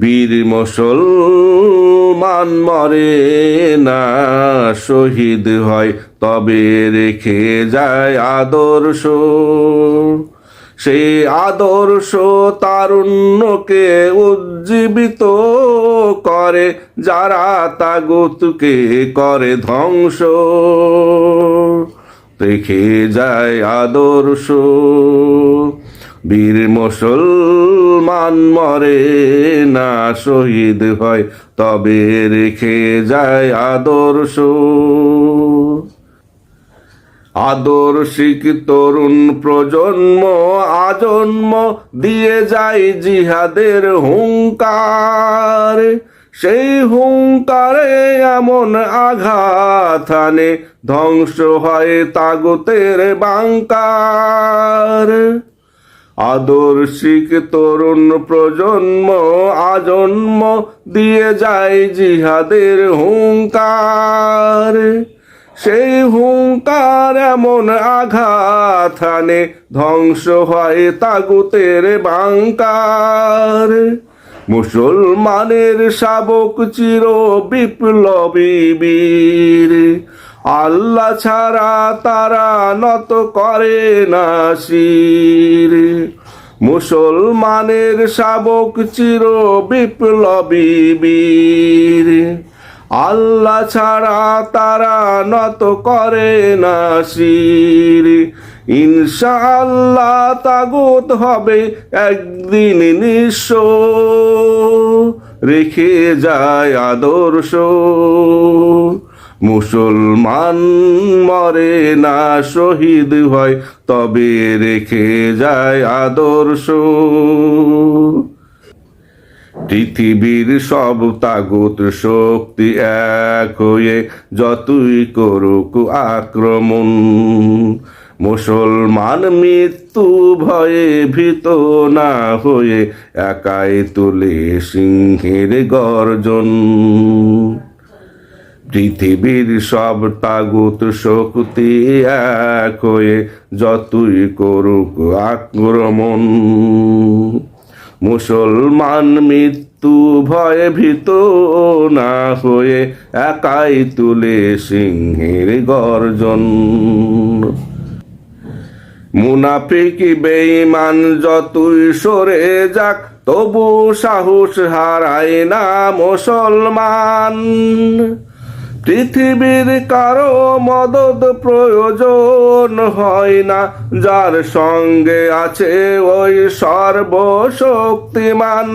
বীর মুসলমান মরে না, শহীদ হয় তবে রেখে যায় আদর্শ। সেই আদর্শ তারুণ্যকে উজ্জীবিত করে, যারা তাগুতকে করে ধ্বংস। রেখে যায় আদর্শ। বীর মুসলমান মরে না, শহীদ হয় তবে রেখে যায় আদর্শ। আদর্শিক তরুণ প্রজন্ম আজন্ম দিয়ে যায় জিহাদের হুঙ্কার। সেই হুঙ্কারে এমন আঘাত আনে, ধ্বংস হয় তাগুতের বাঙ্কার। আদর্শিক তরুণ প্রজন্ম আজন্ম দিয়ে যায় জিহাদের হুঙ্কার। সেই হুঙ্কার এমন আঘাত আনে, ধ্বংস হয় তাগুতের বাঙ্কার। মুসলমানের শাবক চির বিপ্লবী বীর, আল্লাহ ছাড়া তারা নত করে না শির। মুসলমানের শাবক চির বিপ্লবী বীর, আল্লাহ ছাড়া তারা নত করে না শির। ইনশাআল্লাহ তাগুত হবে একদিন নিঃস্ব, রেখে যায় আদর্শ। মুসলমান মরে না, শহীদ হয় তবে রেখে যায় আদর্শ। পৃথিবীর সব তাগুত শক্তি এক হয়ে যতই করুক আক্রমণ, মুসলমান মৃত্যু ভয়ে ভীত না হয়ে একাই তুলে সিংহের গর্জন। পৃথিবীর সব তাগুত শক্তি এক হয়ে যতই করুক আক্রমণ, মুসলমান মৃত্যু ভয়ে ভীত না হয়ে একাই তুলে সিংহের গর্জন। মুনাফিক বেঈমান যতই সরে যাক, তবু সাহস হারায় না মুসলমান। পৃথিবীর কারো মদদ প্রয়োজন হয় না, যার সঙ্গে আছে ওই সর্বশক্তিমান।